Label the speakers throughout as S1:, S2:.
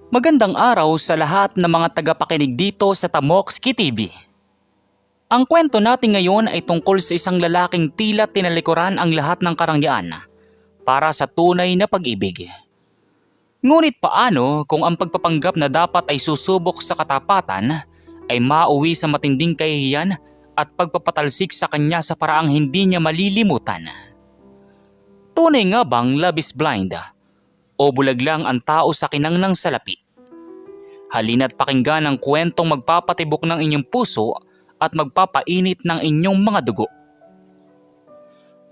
S1: Magandang araw sa lahat ng mga tagapakinig dito sa Tamokski TV. Ang kwento natin ngayon ay tungkol sa isang lalaking tila tinalikuran ang lahat ng karangyaan para sa tunay na pag-ibig. Ngunit paano kung ang pagpapanggap na dapat ay susubok sa katapatan ay mauwi sa matinding kahihiyan at pagpapatalsik sa kanya sa paraang hindi niya malilimutan? Tunay nga bang love is blind? O bulag lang ang tao sa kinang ng salapi? Halina't pakinggan ang kwentong magpapatibok ng inyong puso at magpapainit ng inyong mga dugo.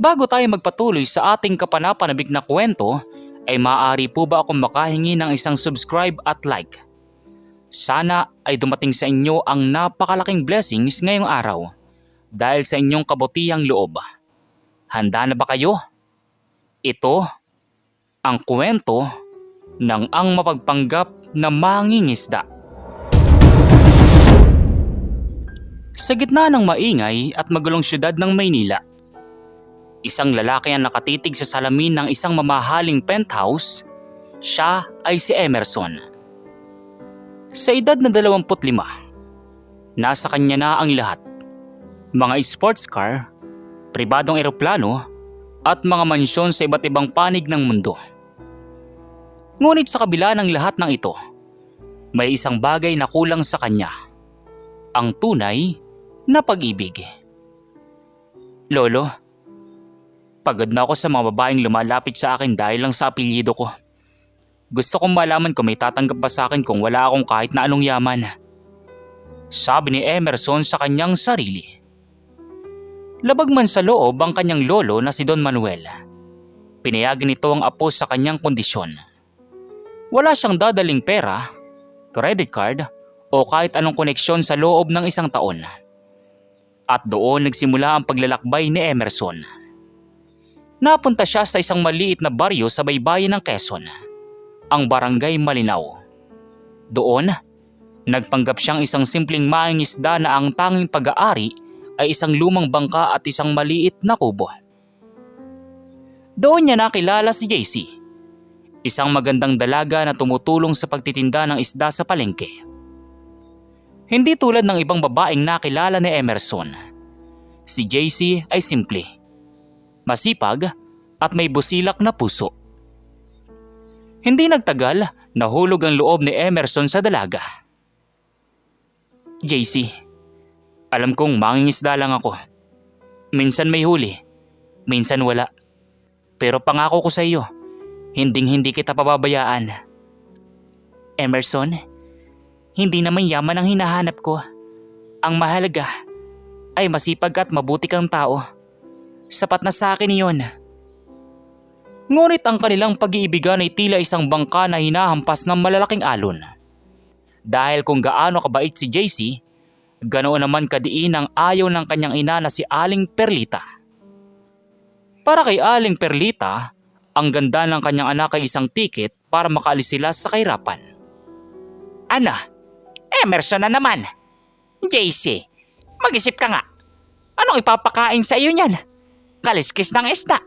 S1: Bago tayo magpatuloy sa ating kapanapanabik na kwento, ay maaari po ba akong makahingi ng isang subscribe at like? Sana ay dumating sa inyo ang napakalaking blessings ngayong araw dahil sa inyong kabutihang loob. Handa na ba kayo? Ito ang kwento ng ang mapagpanggap na mangingisda. Sa gitna ng maingay at magulong syudad ng Maynila, isang lalaki ang nakatitig sa salamin ng isang mamahaling penthouse. Siya ay si Emerson. Sa edad na 25, nasa kanya na ang lahat. Mga sports car, pribadong eroplano at mga mansyon sa iba't ibang panig ng mundo. Ngunit sa kabila ng lahat ng ito, may isang bagay na kulang sa kanya. Ang tunay na pag-ibig. Lolo, pagod na ako sa mga babaeng lumalapit sa akin dahil lang sa apelyido ko. Gusto kong malaman kung may tatanggap ba sa akin kung wala akong kahit na anong yaman. Sabi ni Emerson sa kanyang sarili. Labag man sa loob ang kanyang lolo na si Don Manuel. Pinayagan nito ang apo sa kanyang kondisyon. Wala siyang dadaling pera, credit card o kahit anong koneksyon sa loob ng isang taon. At doon nagsimula ang paglalakbay ni Emerson. Napunta siya sa isang maliit na baryo sa baybayin ng Quezon, ang Barangay Malinaw. Doon, nagpanggap siyang isang simpleng mangingisda na ang tanging pag-aari ay isang lumang bangka at isang maliit na kubo. Doon niya nakilala si JC, isang magandang dalaga na tumutulong sa pagtitinda ng isda sa palengke. Hindi tulad ng ibang babaeng nakilala ni Emerson. Si JC ay simple, masipag at may busilak na puso. Hindi nagtagal, nahulog ang loob ni Emerson sa dalaga. JC, alam kong mangingisda lang ako. Minsan may huli, minsan wala. Pero pangako ko sa iyo, hindi kita pababayaan. Emerson, hindi naman yaman ang hinahanap ko. Ang mahalaga ay masipag at mabuti kang tao. Sapat na sa akin iyon. Ngunit ang kanilang pag-iibigan ay tila isang bangka na hinahampas ng malalaking alon. Dahil kung gaano kabait si JC, ganoon naman kadiin ang ayaw ng kanyang ina na si Aling Perlita. Para kay Aling Perlita, ang ganda ng kanyang anak ay isang tiket para makaalis sila sa kahirapan. Ano? Emerson na naman. JC, mag-isip ka nga. Anong ipapakain sa iyo niyan? Kaliskis ng isda.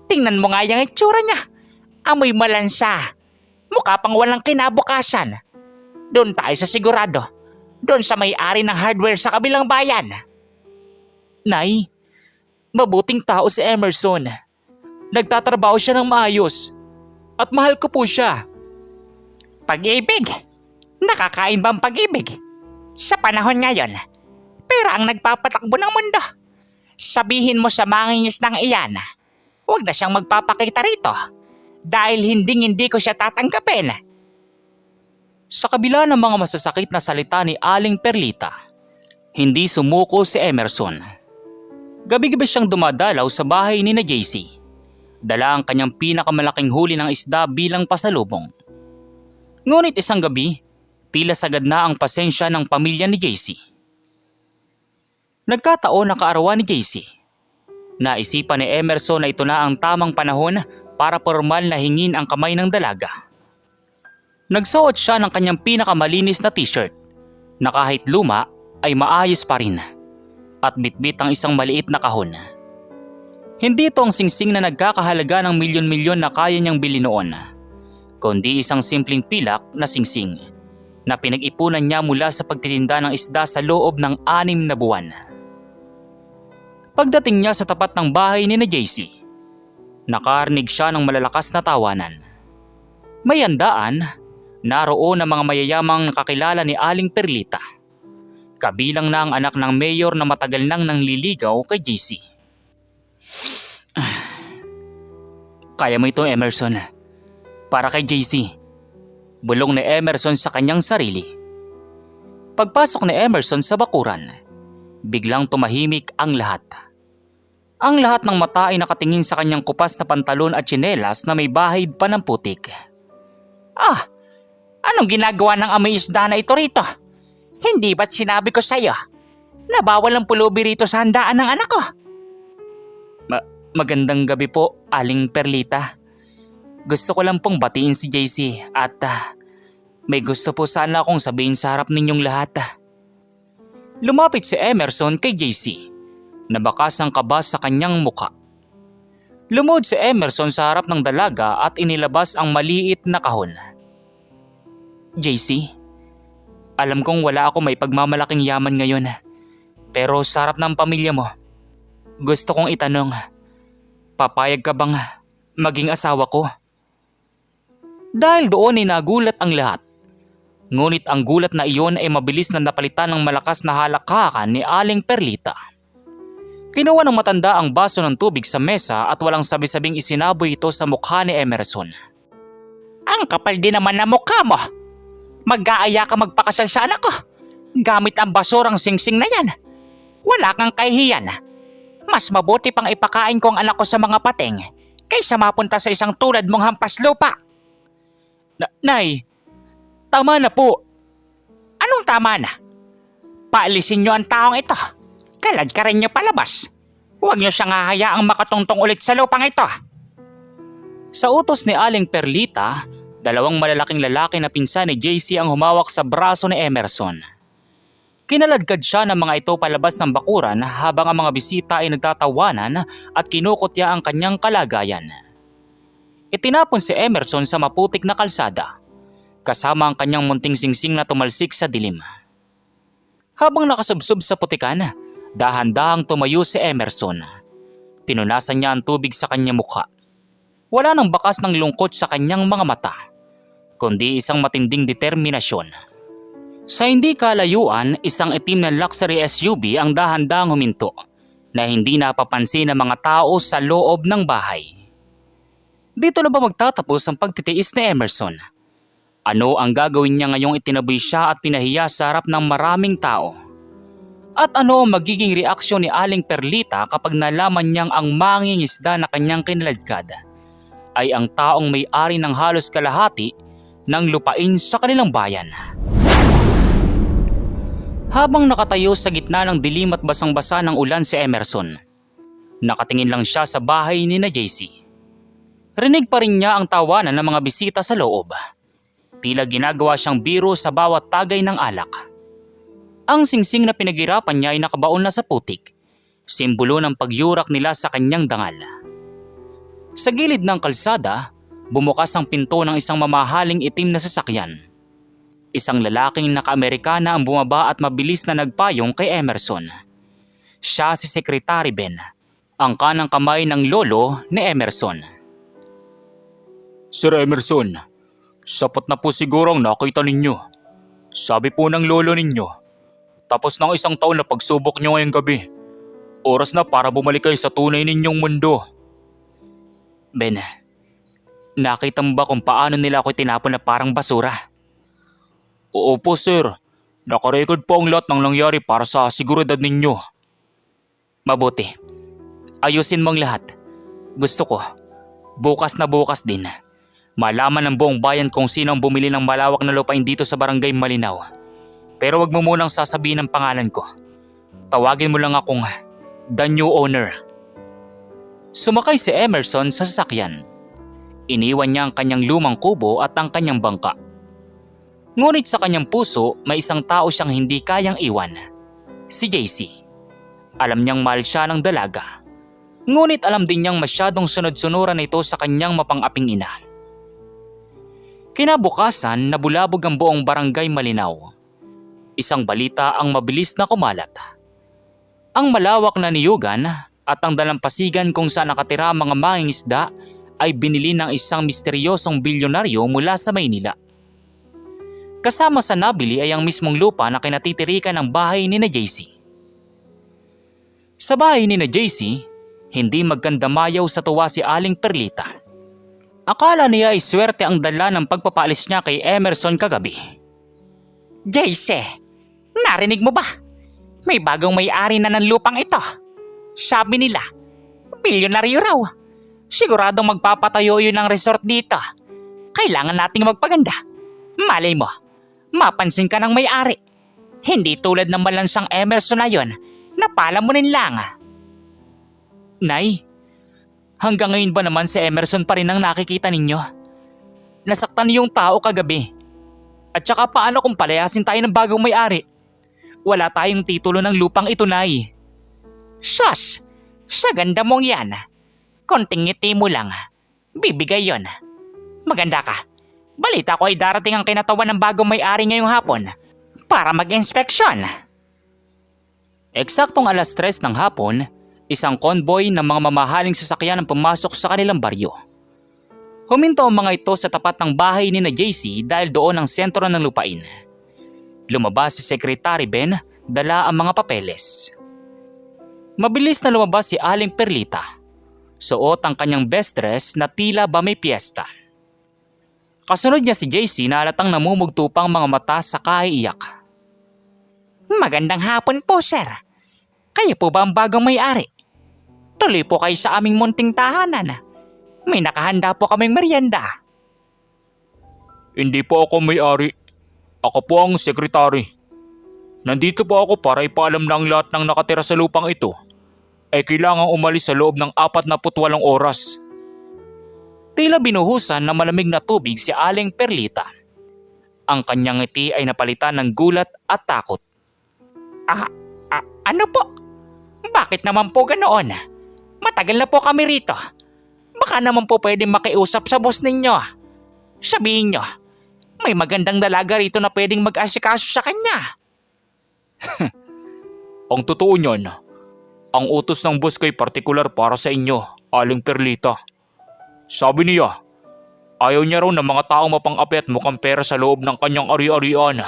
S1: Tingnan mo nga yung itsura niya. Amoy malansa. Mukha pang walang kinabukasan. Doon tayo sa sigurado. Doon sa may-ari ng hardware sa kabilang bayan. Nay, mabuting tao si Emerson. Nagtatrabaho siya ng maayos. At mahal ko po siya. Pag-ibig? Nakakain ba ang pag-ibig? Sa panahon ngayon, pera ang nagpapatakbo ng mundo. Sabihin mo sa mangingisdang iyan, huwag na siyang magpapakita rito dahil hindi ko siya tatanggapin. Sa kabila ng mga masasakit na salita ni Aling Perlita, hindi sumuko si Emerson. Gabi-gabi siyang dumadalaw sa bahay ni na JC. Dala ang kanyang pinakamalaking huli ng isda bilang pasalubong. Ngunit isang gabi, tila sagad na ang pasensya ng pamilya ni JC. Nagkataon na kaarawan ni JC. Naisipan ni Emerson na ito na ang tamang panahon para formal na hingin ang kamay ng dalaga. Nagsuot siya ng kanyang pinakamalinis na t-shirt na kahit luma ay maayos pa rin at bitbit ang isang maliit na kahon. Hindi ito ang singsing na nagkakahalaga ng milyon-milyon na kaya niyang bili noon. kundi isang simpleng pilak na singsing na pinag-ipunan niya mula sa pagtitinda ng isda sa loob ng 6 na buwan. Pagdating niya sa tapat ng bahay ni JC, nakarinig siya ng malalakas na tawanan. May handaan, naroon ang mga mayayamang kakilala ni Aling Perlita. Kabilang na ang anak ng mayor na matagal nang nangliligaw kay JC. Kaya mo ito, Emerson. Para kay JC. Bulong ni Emerson sa kanyang sarili. Pagpasok ni Emerson sa bakuran, biglang tumahimik ang lahat. Ang lahat ng mata ay nakatingin sa kanyang kupas na pantalon at tsinelas na may bahid pa ng putik. Anong ginagawa ng amoy isda na ito rito? Hindi ba't sinabi ko sa'yo na bawal ang pulubi rito sa handaan ng anak ko? Magandang gabi po, Aling Perlita. Gusto ko lang pong batiin si JC at may gusto po sana akong sabihin sa harap ninyong lahat. Lumapit si Emerson kay JC. Nabakas ang kaba sa kanyang muka. Lumuhod si Emerson sa harap ng dalaga at inilabas ang maliit na kahon. JC, alam kong wala ako may pagmamalaking yaman ngayon. Pero sa harap ng pamilya mo, gusto kong itanong, papayag ka bang maging asawa ko? Dahil doon ay nagulat ang lahat. Ngunit ang gulat na iyon ay mabilis na napalitan ng malakas na halakhakan ni Aling Perlita. Kinuha ng matanda ang baso ng tubig sa mesa at walang sabi-sabing isinaboy ito sa mukha ni Emerson. Ang kapal din naman na mukha mo! Mag-aaya ka magpakasal sa anak ko gamit ang basurang singsing na yan. Wala kang kahihiyan. Mas mabuti pang ipakain ko ang anak ko sa mga pating kaysa mapunta sa isang tulad mong hampas lupa. Nay, tama na po. Anong tama na? Paalisin niyo ang taong ito. Kalad ka rin niyo palabas. Huwag niyo siyang hahayaang makatungtong ulit sa lupang ito. Sa utos ni Aling Perlita, 2 malalaking lalaki na pinsan ni JC ang humawak sa braso ni Emerson. Kinaladkad siya ng mga ito palabas ng bakuran habang ang mga bisita ay nagtatawanan at kinukutya ang kanyang kalagayan. Itinapon si Emerson sa maputik na kalsada, kasama ang kanyang munting singsing na tumalsik sa dilim. Habang nakasubsob sa putikan, dahan-dahang tumayo si Emerson. Pinunasan niya ang tubig sa kanyang mukha. Wala nang bakas ng lungkot sa kanyang mga mata, kundi isang matinding determinasyon. Sa hindi kalayuan, isang itim na luxury SUV ang dahan-dahang huminto na hindi napapansin ng mga tao sa loob ng bahay. Dito na ba magtatapos ang pagtitiis ni Emerson? Ano ang gagawin niya ngayong itinaboy siya at pinahiya sa harap ng maraming tao? At ano ang magiging reaksyon ni Aling Perlita kapag nalaman niyang ang mangingisda na kanyang kinaladkad ay ang taong may-ari ng halos kalahati ng lupain sa kanilang bayan? Habang nakatayo sa gitna ng dilim at basang-basa ng ulan si Emerson, nakatingin lang siya sa bahay ni JC. Rinig pa rin niya ang tawanan ng mga bisita sa loob. Tila ginagawa siyang biro sa bawat tagay ng alak. Ang singsing na pinaghirapan niya ay nakabaon na sa putik, simbolo ng pagyurak nila sa kanyang dangal. Sa gilid ng kalsada, bumukas ang pinto ng isang mamahaling itim na sasakyan. Isang lalaking naka-Amerikana ang bumaba at mabilis na nagpayong kay Emerson. Siya si Secretary Ben, ang kanang kamay ng lolo ni Emerson. Sir Emerson, sapat na po siguro ang nakita ninyo. Sabi po ng lolo ninyo, tapos ng 1 taon na pagsubok nyo ngayong gabi. Oras na para bumalik kayo sa tunay ninyong mundo. Ben, nakita mo ba kung paano nila ako tinapon na parang basura? Oo po sir, nakarecord po ang lahat ng nangyari para sa seguridad ninyo. Mabuti, ayusin mo ang lahat. Gusto ko, bukas na bukas din, malaman ng buong bayan kung sino ang bumili ng malawak na lupain dito sa barangay Malinaw. Pero wag mo munang sasabihin ang pangalan ko. Tawagin mo lang akong the new owner. Sumakay si Emerson sa sasakyan. Iniwan niya ang kanyang lumang kubo at ang kanyang bangka. Ngunit sa kanyang puso, may isang tao siyang hindi kayang iwan. Si JC. Alam niyang mahal siya ng dalaga. Ngunit alam din niyang masyadong sunod-sunuran ito sa kanyang mapang-aping ina. Kinabukasan, nabulabog ang buong barangay Malinaw. Isang balita ang mabilis na kumalat. Ang malawak na niyugan at ang dalampasigan kung saan nakatira ang mga mangingisda ay binili ng isang misteryosong bilyonaryo mula sa Maynila. Kasama sa nabili ay ang mismong lupa na kinatitirikan ng bahay ni na JC. Sa bahay ni na JC, hindi magkandamayaw sa tuwa si Aling Perlita. Akala niya ay swerte ang dala ng pagpapaalis niya kay Emerson kagabi.
S2: JC, narinig mo ba? May bagong may-ari na ng lupang ito. Sabi nila, bilyonaryo raw. Siguradong magpapatayo yun ng resort dito. Kailangan nating magpaganda. Malay mo, mapansin ka ng may-ari. Hindi tulad ng malansang Emerson na yun, napalamunin lang.
S1: Nay, hanggang ngayon ba naman si Emerson pa rin ang nakikita ninyo? Nasaktan yung tao kagabi. At saka paano kung palayasin tayo ng bagong may-ari? Wala tayong titulo ng lupang ito, Nay.
S2: Sus, sa ganda mong yan. Konting ngiti mo lang, bibigay yon. Maganda ka. Balita ko ay darating ang kinatawan ng bagong may-ari ngayong hapon para mag-inspeksyon.
S1: Eksaktong 3:00 ng hapon, isang convoy ng mga mamahaling sasakyan ang pumasok sa kanilang baryo. Huminto ang mga ito sa tapat ng bahay ni na JC dahil doon ang sentro ng lupain. Lumabas si Secretary Ben, dala ang mga papeles. Mabilis na lumabas si Aling Perlita. Suot ang kanyang best dress na tila ba may piyesta. Kasunod niya si JC na halatang namumugto pang mga mata sa kaiiyak.
S2: Magandang hapon po, sir. Kayo po ba ang bagong may-ari? Tuloy po kayo sa aming munting tahanan. May nakahanda po kaming merienda.
S1: Hindi po ako may-ari. Ako po ang sekretary. Nandito po ako para ipaalam na ang lahat ng nakatira sa lupang ito ay kailangang umalis sa loob ng 48 oras. Tila binuhusan ng malamig na tubig si Aling Perlita. Ang kanyang ngiti ay napalitan ng gulat at takot.
S2: Ano po? Bakit naman po ganoon? Matagal na po kami rito. Baka naman po pwedeng makiusap sa boss ninyo. Sabihin nyo, may magandang dalaga rito na pwedeng mag-asikaso sa kanya.
S1: Ang totoo niyan, ang utos ng boss ko'y partikular para sa inyo, Aling Perlita. Sabi niya, ayaw niya raw ng mga taong mapang-api at mukhang pera sa loob ng kanyang ari-arian.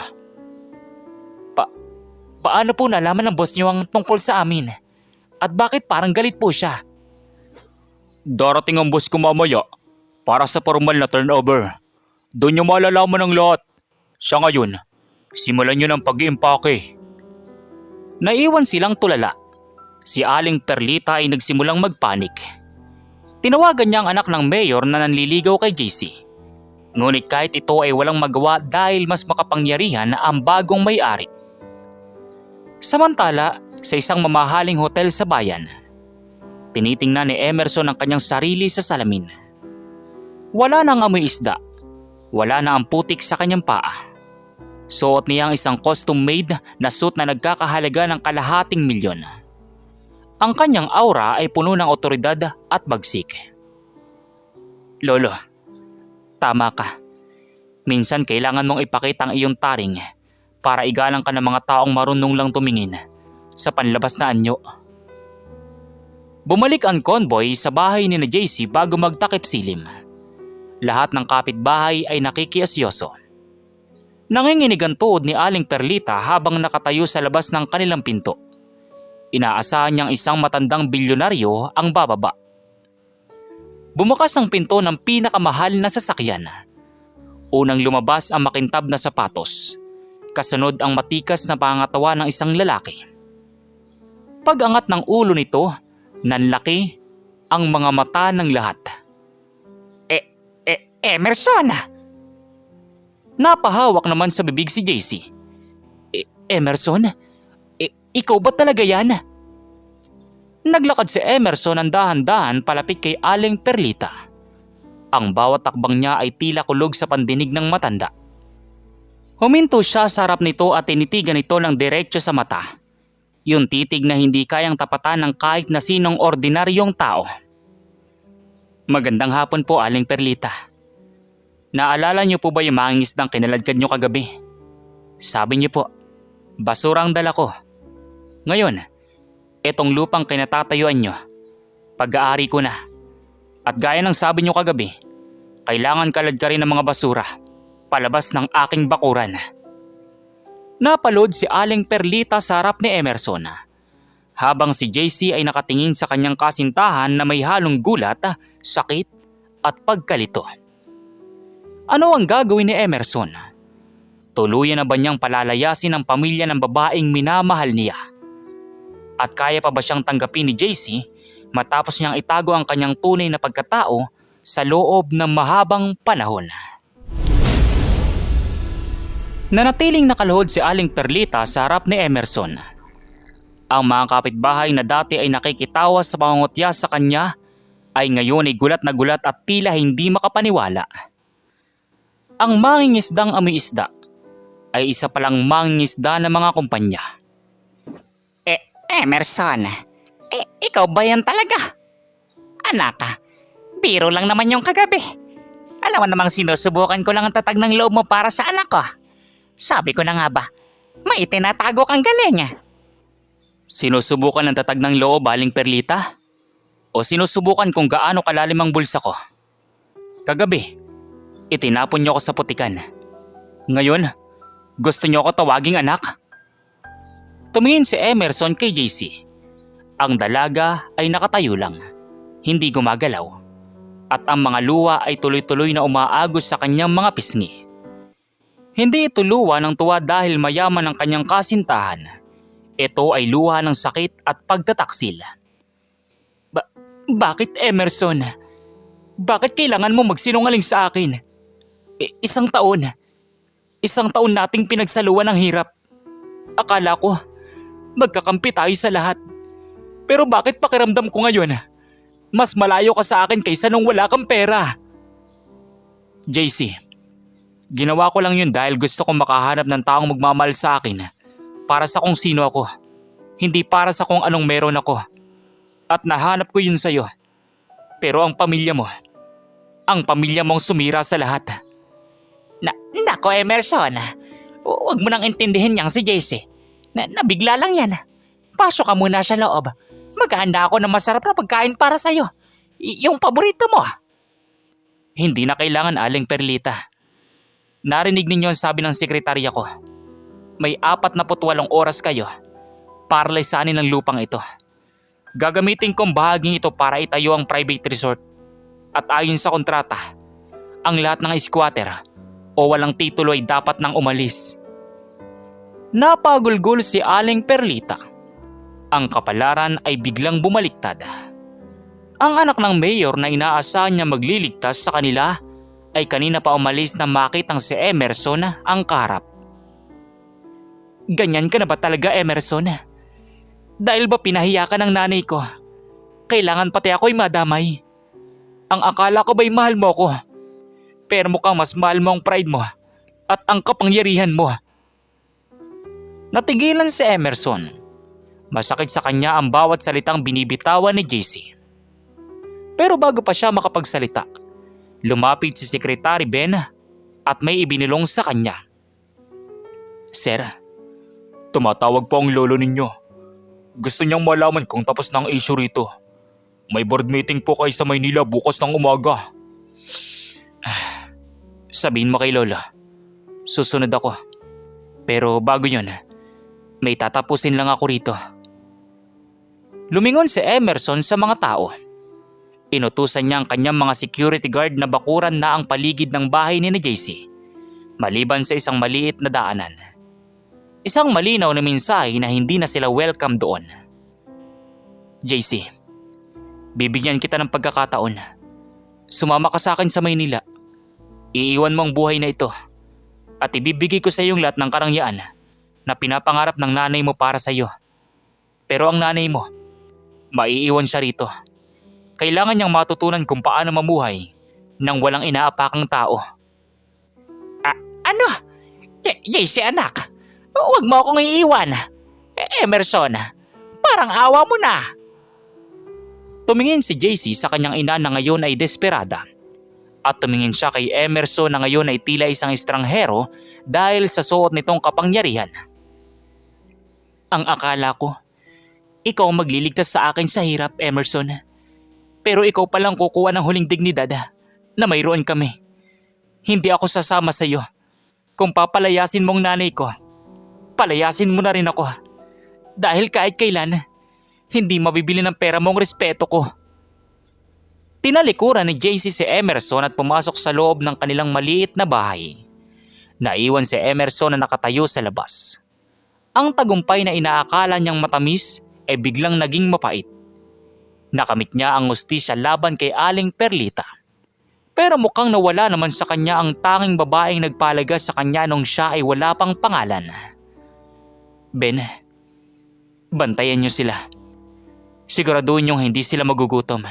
S1: Paano po nalaman ng boss niyo ang tungkol sa amin? At bakit parang galit po siya? Darating ang boss ko mamaya para sa formal na turnover. Doon niyo malalaman ang lahat. Sa ngayon, simulan niyo ng pag-iimpake. Naiwan silang tulala. Si Aling Perlita ay nagsimulang magpanik. Tinawagan niya ang anak ng mayor na nanliligaw kay JC. Ngunit kahit ito ay walang magawa dahil mas makapangyarihan na ang bagong may-ari. Samantala, sa isang mamahaling hotel sa bayan, tinitingnan ni Emerson ang kanyang sarili sa salamin. Wala nang amoy isda. Wala na ang putik sa kanyang paa. Suot niya ang isang custom-made na suit na nagkakahalaga ng ₱250,000. Ang kanyang aura ay puno ng otoridad at bagsik. Lolo, tama ka. Minsan kailangan mong ipakita ang iyong taring para igalang ka ng mga taong marunong lang tumingin sa panlabas na anyo. Bumalik ang convoy sa bahay ni na JC bago magtakip silim. Lahat ng kapitbahay ay nakikiasyoso. Nanginginig ang tuhod ni Aling Perlita habang nakatayo sa labas ng kanilang pinto. Inaasahan niyang isang matandang bilyonaryo ang bababa. Bumukas ang pinto ng pinakamahal na sasakyan. Unang lumabas ang makintab na sapatos. Kasunod ang matikas na pangangatawan ng isang lalaki. Pag-angat ng ulo nito, nanlaki ang mga mata ng lahat.
S2: Emerson!
S1: Napahawak naman sa bibig si JC. Emerson? Ikaw ba talaga yan? Naglakad si Emerson ng dahan-dahan palapit kay Aling Perlita. Ang bawat takbang niya ay tila kulog sa pandinig ng matanda. Huminto siya sa harap nito at tinitigan ito ng diretso sa mata. Yung titig na hindi kayang tapatan ng kahit na sinong ordinaryong tao. Magandang hapon po, Aling Perlita. Naalala niyo po ba yung mangingisdang kinaladkad niyo kagabi? Sabi niyo po, basura ang dala ko. Ngayon, etong lupang kinatatayuan niyo, pag-aari ko na. At gaya ng sabi niyo kagabi, kailangan kaladkarin ng mga basura palabas ng aking bakuran. Napalood si Aling Perlita sa harap ni Emerson habang si JC ay nakatingin sa kanyang kasintahan na may halong gulat, sakit at pagkalito. Ano ang gagawin ni Emerson? Tuluyan na ba niyang palalayasin ang pamilya ng babaeng minamahal niya? At kaya pa ba siyang tanggapin ni JC matapos niyang itago ang kanyang tunay na pagkatao sa loob ng mahabang panahon? Nanatiling nakaluhod si Aling Perlita sa harap ni Emerson. Ang mga kapitbahay na dati ay nakikitawa sa pangungutya sa kanya ay ngayon ay gulat na gulat at tila hindi makapaniwala. Ang mangingisdang amoy isda ay isa palang mangingisda ng mga kumpanya.
S2: Emerson, ikaw ba yan talaga? Anak, biro lang naman yung kagabi. Alam mo namang sinusubukan ko lang ang tatag ng loob mo para sa anak ko. Sabi ko na nga ba, may tinatago kang galing.
S1: Sinusubukan ng tatag ng loob, Aling Perlita? O sinusubukan kung gaano kalalim ang bulsa ko? Kagabi, itinapon niyo ako sa putikan. Ngayon, gusto niyo ako tawaging anak? Tumingin si Emerson kay JC. Ang dalaga ay nakatayo lang, hindi gumagalaw. At ang mga luha ay tuloy-tuloy na umaagos sa kanyang mga pisngi. Hindi ito luha ng tuwa dahil mayaman ang kanyang kasintahan. Ito ay luha ng sakit at pagtataksil. Bakit Emerson? Bakit kailangan mo magsinungaling sa akin? Isang taon nating pinagsaluan ng hirap. Akala ko, magkakampi tayo sa lahat. Pero bakit pakiramdam ko ngayon? Mas malayo ka sa akin kaysa nung wala kang pera. JC, ginawa ko lang yun dahil gusto kong makahanap ng taong magmamahal sa akin para sa kung sino ako. Hindi para sa kung anong meron ako. At nahanap ko yun sa'yo. Pero ang pamilya mong sumira sa lahat.
S2: Nako Emerson, huwag mo nang intindihin niyang si JC. Nabigla lang yan. Pasok ka muna sa loob. Maghahanda ako ng masarap na pagkain para sa'yo. Yung paborito mo.
S1: Hindi na kailangan, Aling Perlita. Narinig ninyo ang sabi ng sekretarya ko. May 48 oras kayo para lisanin ang lupang ito. Gagamitin kong bahaging ito para itayo ang private resort. At ayon sa kontrata, ang lahat ng squatter o walang titulo ay dapat nang umalis. Napagulgol si Aling Perlita. Ang kapalaran ay biglang bumaliktad. Ang anak ng mayor na inaasahan niya magliligtas sa kanila ay kanina pa umalis na makitang si Emerson ang kaharap. Ganyan ka na ba talaga, Emerson? Dahil ba pinahiya ka ng nanay ko? Kailangan pati ako'y madamay. Ang akala ko ba'y mahal mo ko? Pero mukhang mas mahal mo ang pride mo at ang kapangyarihan mo. Natigilan si Emerson. Masakit sa kanya ang bawat salitang binibitawan ni JC. Pero bago pa siya makapagsalita, lumapit si Secretary Ben at may ibinilong sa kanya. Sir, tumatawag po ang lolo ninyo. Gusto niyang malaman kung tapos na ang issue rito. May board meeting po kayo sa Maynila bukas ng umaga. Sabihin mo kay Lola, susunod ako. Pero bago yun, may tatapusin lang ako rito. Lumingon si Emerson sa mga tao. Inutusan niya ang kanyang mga security guard na bakuran na ang paligid ng bahay ni JC, maliban sa isang maliit na daanan. Isang malinaw na mensahe na hindi na sila welcome doon. JC, bibigyan kita ng pagkakataon. Sumama ka sa akin sa Maynila. Iiwan mo ang buhay na ito at ibibigay ko sa iyong lahat ng karangyaan na pinapangarap ng nanay mo para sa iyo. Pero ang nanay mo, maiiwan siya rito. Kailangan niyang matutunan kung paano mamuhay nang walang inaapakang tao.
S2: Ano? JC anak, huwag mo akong iiwan. Emerson, parang awa mo na.
S1: Tumingin si JC sa kanyang ina na ngayon ay desperada. at tumingin siya kay Emerson na ngayon ay tila isang estranghero dahil sa suot nitong kapangyarihan. Ang akala ko, ikaw ang magliligtas sa akin sa hirap, Emerson. Pero ikaw palang kukuha ng huling dignidad na mayroon kami. Hindi ako sasama sa iyo. Kung papalayasin mong nanay ko, palayasin mo na rin ako. Dahil kahit kailan, hindi mabibili ng pera mong respeto ko. Tinalikuran ni JC si Emerson at pumasok sa loob ng kanilang maliit na bahay. Naiwan si Emerson na nakatayo sa labas. Ang tagumpay na inaakala niyang matamis ay biglang naging mapait. Nakamit niya ang hustisya laban kay Aling Perlita. Pero mukhang nawala naman sa kanya ang tanging babaeng nagpalagas sa kanya nung siya ay wala pang pangalan. Ben, bantayan niyo sila. Siguraduhin niyong hindi sila magugutom.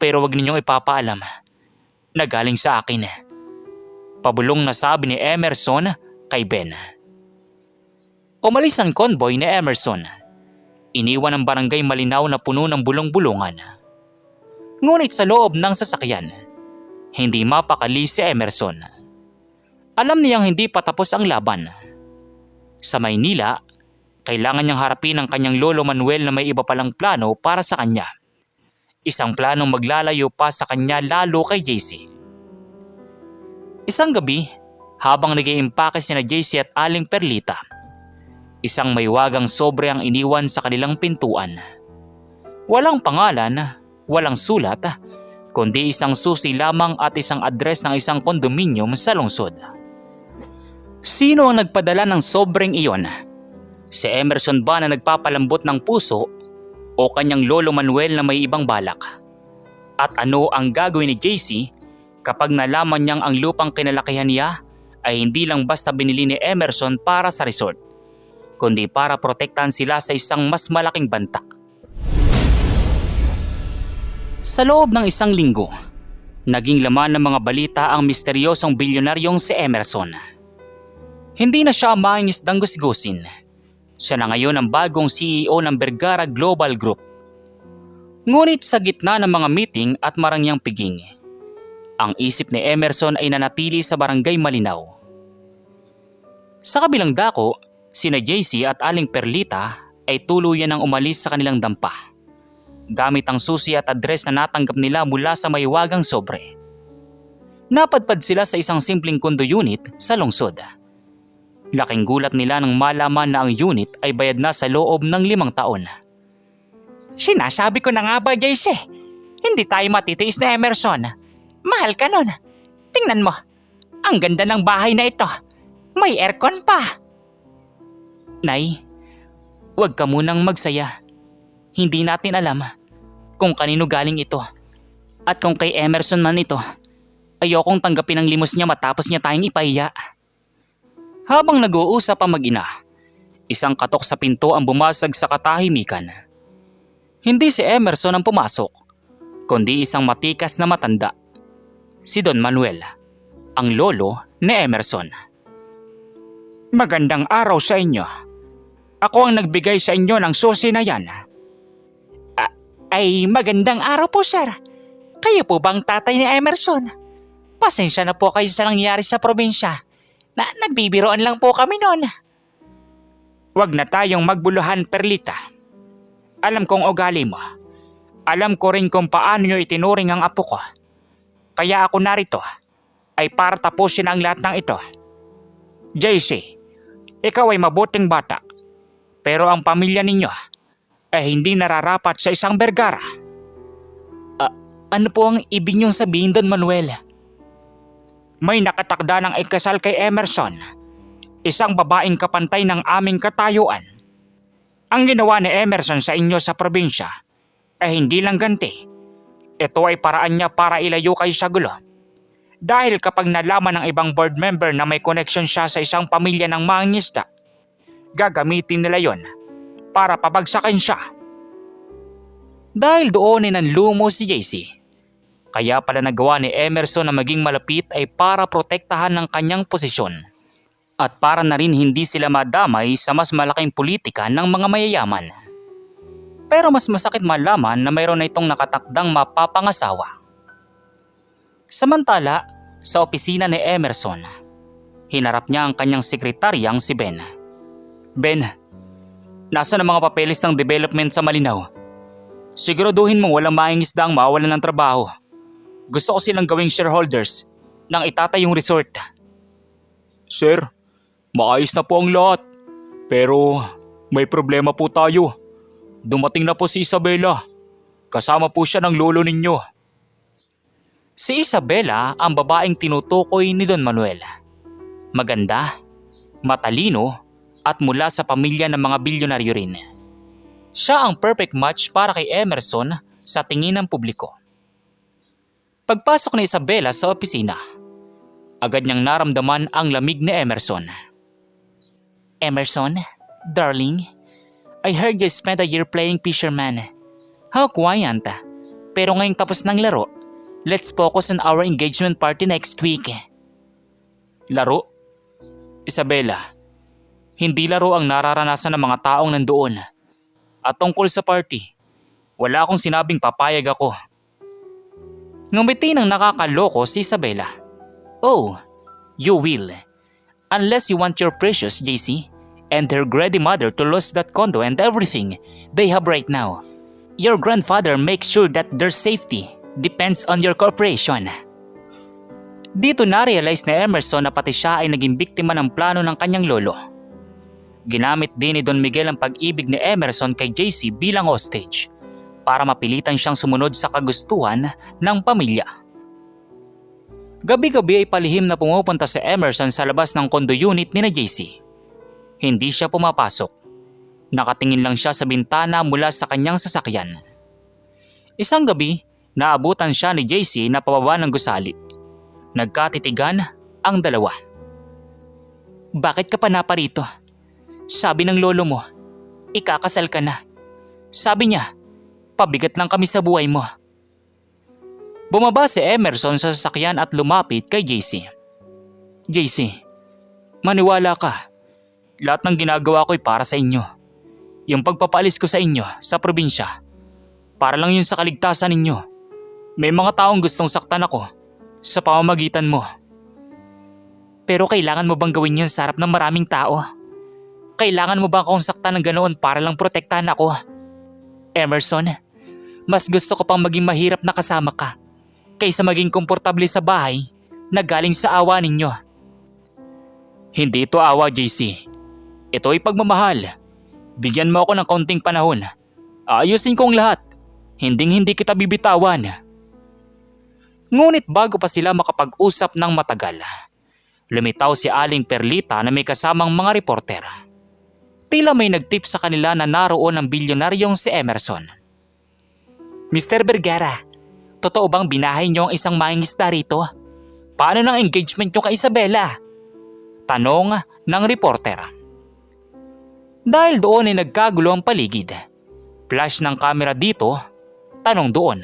S1: Pero wag ninyong ipapaalam na galing sa akin. Pabulong na sabi ni Emerson kay Ben. Umalis ang convoy ni Emerson. Iniwan ang barangay Malinaw na puno ng bulong-bulungan. Ngunit sa loob ng sasakyan, hindi mapakali si Emerson. Alam niyang hindi pa tapos ang laban. Sa Maynila, kailangan niyang harapin ang kanyang lolo Manuel na may iba palang plano para sa kanya. Isang planong maglalayo pa sa kanya lalo kay JC. Isang gabi, habang nag-iimpake sina JC at Aling Perlita, isang maywagang sobre ang iniwan sa kanilang pintuan. Walang pangalan, walang sulat, kundi isang susi lamang at isang address ng isang kondominium sa lungsod. Sino ang nagpadala ng sobreng iyon? Si Emerson ba na nagpapalambot ng puso o kanyang lolo Manuel na may ibang balak? At ano ang gagawin ni JC kapag nalaman niyang ang lupang kinalakihan niya ay hindi lang basta binili ni Emerson para sa resort, kundi para protektahan sila sa isang mas malaking banta? Sa loob ng isang linggo, naging laman ng mga balita ang misteryosong bilyonaryong si Emerson. Hindi na siya ang mangingisdang gusgusin. Siya na ngayon ang bagong CEO ng Vergara Global Group. Ngunit sa gitna ng mga meeting at marangyang piging, ang isip ni Emerson ay nanatili sa barangay Malinaw. Sa kabilang dako, sina JC at Aling Perlita ay tuluyan ang umalis sa kanilang dampa, gamit ang susi at address na natanggap nila mula sa maywagang sobre. Napadpad sila sa isang simpleng condo unit sa lungsod. Laking gulat nila nang malaman na ang unit ay bayad na sa loob ng 5 taon.
S2: Sinasabi ko na nga ba, JC? Hindi tayo matitiis na Emerson. Mahal ka nun. Tingnan mo. Ang ganda ng bahay na ito. May aircon pa.
S1: Nay, huwag ka munang magsaya. Hindi natin alam kung kanino galing ito. At kung kay Emerson man ito, ayokong tanggapin ang limos niya matapos niya tayong ipahiya. Habang nag-uusap ang mag-ina, isang katok sa pinto ang bumasag sa katahimikan. Hindi si Emerson ang pumasok, kundi isang matikas na matanda. Si Don Manuel, ang lolo ni Emerson.
S2: Magandang araw sa inyo. Ako ang nagbigay sa inyo ng susi na yan. Ay magandang araw po, sir. Kayo po bang tatay ni Emerson? Pasensya na po kayo sa nangyari sa probinsya. Nagbibiroan lang po kami noon. Huwag na tayong magbuluhan, Perlita. Alam kong ugali mo. Alam ko rin kung paano nyo itinuring ang apo ko. Kaya ako narito ay para tapusin ang lahat ng ito. JC, ikaw ay mabuting bata. Pero ang pamilya ninyo ay hindi nararapat sa isang Vergara.
S1: Ano po ang ibig niyong sabihin, Don Manuel?
S2: May nakatakda ng ikasal kay Emerson, isang babaeng kapantay ng aming katayuan. Ang ginawa ni Emerson sa inyo sa probinsya ay hindi lang ganti. Ito ay paraan niya para ilayo kayo sa gulo. Dahil kapag nalaman ng ibang board member na may connection siya sa isang pamilya ng mangingisda, gagamitin nila yon para pabagsakin siya.
S1: Dahil doon ay nanlumo si JC. Kaya pala nagawa ni Emerson na maging malapit ay para protektahan ng kanyang posisyon. At para na rin hindi sila madamay sa mas malaking politika ng mga mayayaman. Pero mas masakit malaman na mayroon na itong nakatakdang mapapangasawa. Samantala, sa opisina ni Emerson, hinarap niya ang kanyang sekretaryang si Ben. Ben, nasa na mga papeles ng development sa Malinaw? Siguraduhin mo walang mahingisda ang mawawalan ng trabaho. Gusto ko silang gawing shareholders ng itatayong resort. Sir, maayos na po ang lahat. Pero may problema po tayo. Dumating na po si Isabela. Kasama po siya ng lolo ninyo. Si Isabela ang babaeng tinutukoy ni Don Manuel. Maganda, matalino at mula sa pamilya ng mga bilyonaryo rin. Siya ang perfect match para kay Emerson sa tingin ng publiko. Pagpasok ni Isabela sa opisina, agad niyang naramdaman ang lamig ni Emerson. Emerson, darling, I heard you spent a year playing fisherman. How quiet. Pero ngayong tapos ng laro, let's focus on our engagement party next week. Laro? Isabela, hindi laro ang nararanasan ng mga taong nandoon. At tungkol sa party, wala akong sinabing papayag ako. Ngumiti ng nakakaloko si Isabela. Oh, you will. Unless you want your precious JC and her greedy mother to lose that condo and everything they have right now. Your grandfather makes sure that their safety depends on your corporation. Dito na-realize ni Emerson na pati siya ay naging biktima ng plano ng kanyang lolo. Ginamit din ni Don Miguel ang pag-ibig ni Emerson kay JC bilang hostage para mapilitan siyang sumunod sa kagustuhan ng pamilya. Gabi-gabi ay palihim na pumupunta si Emerson sa labas ng condo unit ni na JC. Hindi siya pumapasok. Nakatingin lang siya sa bintana mula sa kanyang sasakyan. Isang gabi, naabutan siya ni JC na pababa ng gusali. Nagkatitigan ang dalawa. Bakit ka pa naparito? Sabi ng lolo mo, ikakasal ka na. Sabi niya, pabigat lang kami sa buhay mo. Bumaba si Emerson sa sasakyan at lumapit kay JC. JC, maniwala ka. Lahat ng ginagawa ko'y para sa inyo. Yung pagpapaalis ko sa inyo sa probinsya, para lang yun sa kaligtasan ninyo. May mga taong gustong saktan ako sa pamamagitan mo. Pero kailangan mo bang gawin yun sa harap ng maraming tao? Kailangan mo bang akong saktan ng ganoon para lang protektahan ako? Emerson, mas gusto ko pang maging mahirap na kasama ka kaysa maging komportable sa bahay na galing sa awa ninyo. Hindi ito awa, JC. Ito ay pagmamahal. Bigyan mo ako ng kaunting panahon. Ayusin kong lahat. Hindi kita bibitawan. Ngunit bago pa sila makapag-usap ng matagal, lumitaw si Aling Perlita na may kasamang mga reporter. Tila may nagtip sa kanila na naroon ang bilyonaryong si Emerson. Mr. Vergara, totoo bang binahay niyo ang isang mangingisda rito? Paano ng engagement niyo kay Isabela? Tanong ng reporter. Dahil doon ay nagkagulo ang paligid. Flash ng kamera dito, tanong doon.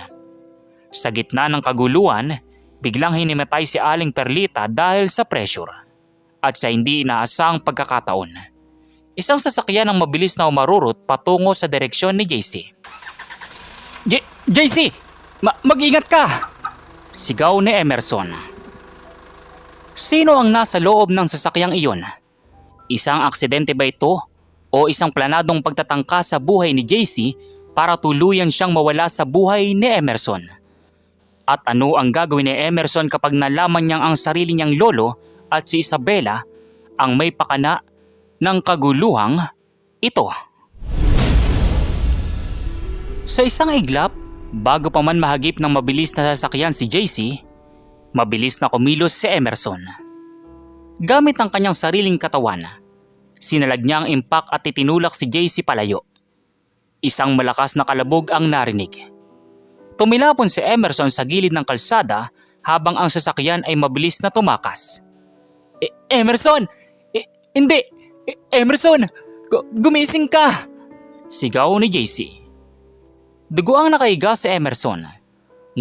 S1: Sa gitna ng kaguluhan, biglang hinimatay si Aling Perlita dahil sa pressure at sa hindi inaasang pagkakataon. Isang sasakyan ang mabilis na umarurot patungo sa direksyon ni JC. JC! Mag-ingat ka! Sigaw ni Emerson. Sino ang nasa loob ng sasakyang iyon? Isang aksidente ba ito o isang planadong pagtatangka sa buhay ni JC para tuluyan siyang mawala sa buhay ni Emerson? At ano ang gagawin ni Emerson kapag nalaman niyang ang sarili niyang lolo at si Isabela ang may pakana ng kaguluhang ito? Sa isang iglap, bago pa man mahagip ng mabilis na sasakyan si JC, mabilis na kumilos si Emerson. Gamit ang kanyang sariling katawan, sinalag niya ang impact at itinulak si JC palayo. Isang malakas na kalabog ang narinig. Tumilapon si Emerson sa gilid ng kalsada habang ang sasakyan ay mabilis na tumakas. Emerson! Hindi! Emerson! Gumising ka! Sigaw ni JC. Dugo ang nakahiga si Emerson.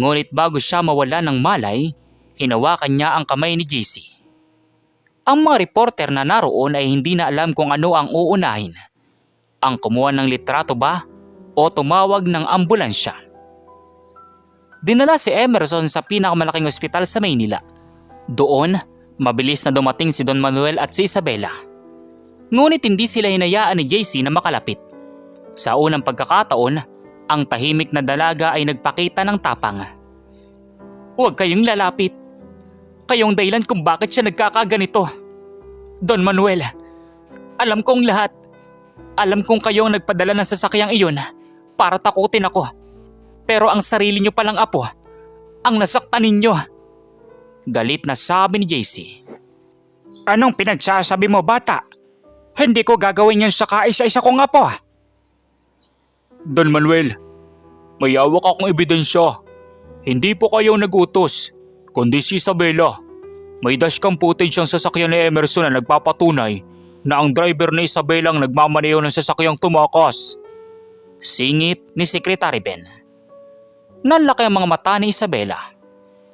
S1: Ngunit bago siya mawala ng malay, hinawakan niya ang kamay ni JC. Ang mga reporter na naroon ay hindi na alam kung ano ang uunahin. Ang kumuha ng litrato ba o tumawag ng ambulansya? Dinala si Emerson sa pinakamalaking ospital sa Maynila. Doon, mabilis na dumating si Don Manuel at si Isabela. Ngunit hindi sila hinayaan ni JC na makalapit. Sa unang pagkakataon, ang tahimik na dalaga ay nagpakita ng tapang. "Huwag kayong lalapit. Kayong dahilan kung bakit siya nagkakaganito. Don Manuel, alam kong lahat. Alam kong kayo ang nagpadala ng sasakyang iyon para takutin ako. Pero ang sarili niyo palang apo, ang nasaktan ninyo." Galit na sabi ni JC.
S2: Anong pinagsasabi mo, bata? Hindi ko gagawin yan sa kaisa-isa kong apo.
S1: "Don Manuel, may hawak akong ebidensya. Hindi po kayo nag-utos, kundi si Isabela. May dashcam footage ang sasakyan ni Emerson na nagpapatunay na ang driver ni Isabela ang nagmamaneho ng sasakyang tumakas." Singit ni Secretary Ben. Nanlaki ang mga mata ni Isabela.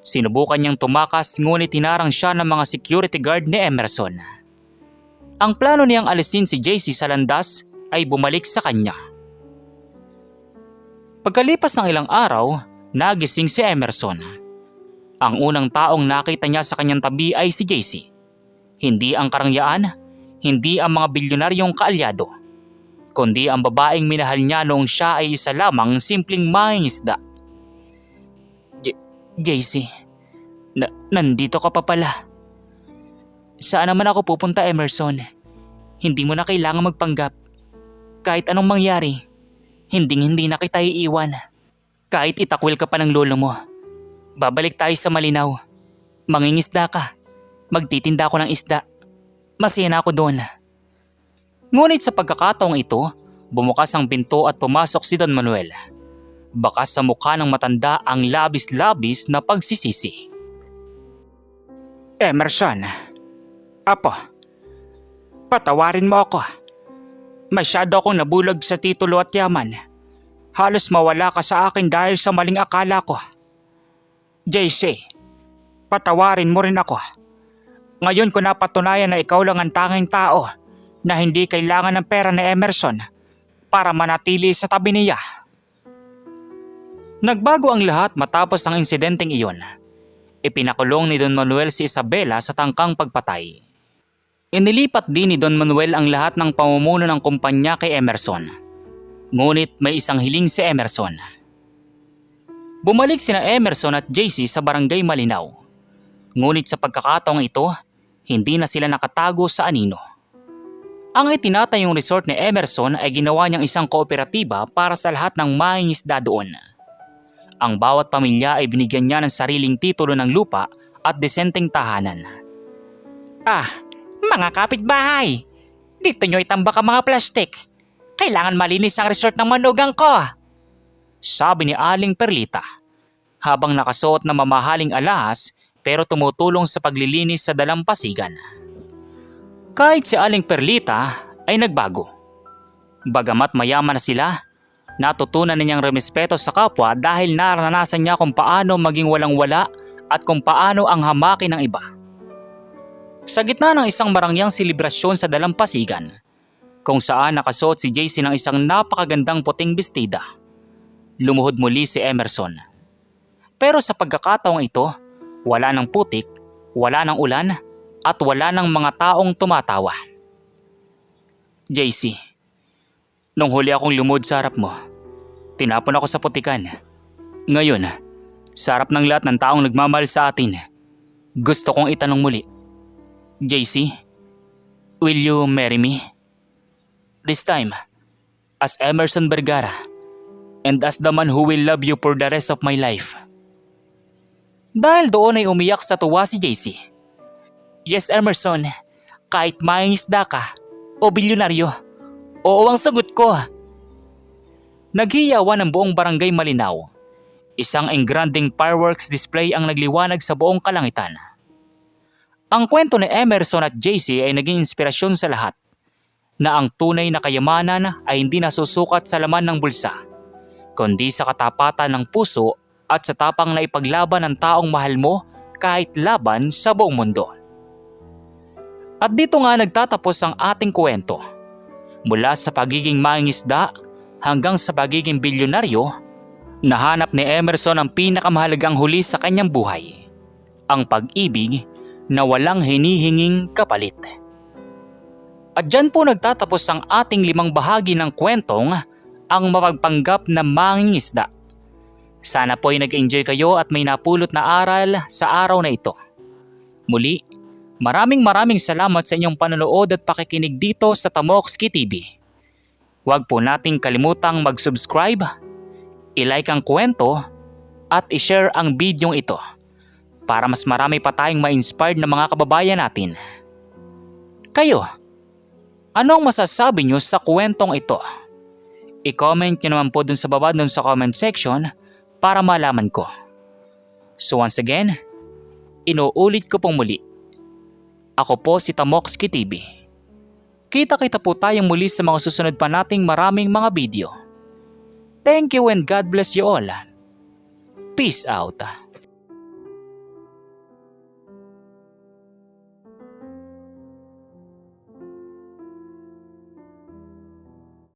S1: Sinubukan niyang tumakas ngunit tinarang siya ng mga security guard ni Emerson. Ang plano niyang alisin si JC sa landas ay bumalik sa kanya. Pagkalipas ng ilang araw, nagising si Emerson. Ang unang taong nakita niya sa kanyang tabi ay si JC. Hindi ang karangyaan, hindi ang mga bilyonaryong kaalyado, kundi ang babaeng minahal niya noong siya ay isa lamang simpleng mangingisda. "JC, nandito ka pa pala. Saan naman ako pupunta, Emerson? Hindi mo na kailangan magpanggap. Kahit anong mangyari, hindi na kita iiwan. Kahit itakwil ka pa ng lolo mo, babalik tayo sa Malinaw. Mangingisda ka. Magtitinda ako ng isda. Masaya na ako doon." Ngunit sa pagkakataong ito, bumukas ang pinto at pumasok si Don Manuel. Bakas sa mukha ng matanda ang labis-labis na pagsisisi.
S2: Emerson, apo, patawarin mo ako. Masyado akong nabulag sa titulo at yaman. Halos mawala ka sa akin dahil sa maling akala ko. JC, patawarin mo rin ako. Ngayon ko napatunayan na ikaw lang ang tanging tao na hindi kailangan ng pera ni Emerson para manatili sa tabi niya.
S1: Nagbago ang lahat matapos ang insidenteng iyon. Ipinakulong ni Don Manuel si Isabela sa tangkang pagpatay. Inilipat din ni Don Manuel ang lahat ng pamumuno ng kumpanya kay Emerson. Ngunit may isang hiling si Emerson. Bumalik sina Emerson at JC sa barangay Malinaw. Ngunit sa pagkakataong ito, hindi na sila nakatago sa anino. Ang itinatayong resort ni Emerson ay ginawa niyang isang kooperatiba para sa lahat ng mangingisda doon. Ang bawat pamilya ay binigyan niya ng sariling titulo ng lupa at desenteng tahanan.
S2: Mga kapitbahay, dito nyo itambak ang mga plastik. Kailangan malinis ang resort ng manugang ko.
S1: Sabi ni Aling Perlita, habang nakasuot na mamahaling alahas pero tumutulong sa paglilinis sa dalampasigan. Kahit si Aling Perlita ay nagbago. Bagamat mayaman na sila, natutunan na niyang rumespeto sa kapwa dahil naranasan niya kung paano maging walang-wala at kung paano ang hamakin ng iba. Sa gitna ng isang marangyang selebrasyon sa dalampasigan, kung saan nakasuot si JC ng isang napakagandang puting bestida, lumuhod muli si Emerson. Pero sa pagkakataong ito, wala ng putik, wala ng ulan, at wala ng mga taong tumatawa. "JC, nung huli akong lumuhod sa harap mo, tinapon ako sa putikan. Ngayon, sa harap ng lahat ng taong nagmamahal sa atin, gusto kong itanong muli, JC, will you marry me? This time, as Emerson Vergara, and as the man who will love you for the rest of my life." Dahil doon ay umiyak sa tuwa si JC. "Yes, Emerson, kahit mangingisda ka o bilyonaryo, oo ang sagot ko." Naghiyawan ng buong barangay Malinaw. Isang engranding fireworks display ang nagliwanag sa buong kalangitan. Ang kwento ni Emerson at JC ay naging inspirasyon sa lahat, na ang tunay na kayamanan ay hindi nasusukat sa laman ng bulsa, kundi sa katapatan ng puso at sa tapang na ipaglaban ng taong mahal mo kahit laban sa buong mundo. At dito nga nagtatapos ang ating kwento. Mula sa pagiging mangingisda hanggang sa pagiging bilyonaryo, Nahanap ni Emerson ang pinakamahalagang huli sa kanyang buhay, ang pag-ibig na walang hinihinging kapalit. At dyan po nagtatapos ang ating 5 bahagi ng kwentong Ang Mapagpanggap na Mangingisda. Sana po ay nag-enjoy kayo at may napulot na aral sa araw na ito. Muli, maraming salamat sa inyong panonood at pakikinig dito sa Tamokski TV. Huwag po nating kalimutang mag-subscribe, i-like ang kwento at i-share ang bidyong ito para mas marami pa tayong ma-inspired na mga kababayan natin. Kayo, anong masasabi nyo sa kwentong ito? I-comment nyo naman po dun sa baba dun sa comment section para malaman ko. So once again, inuulit ko pong muli. Ako po si Tamokski TV. Kita-kita po tayong muli sa mga susunod pa nating maraming mga video. Thank you and God bless you all. Peace out.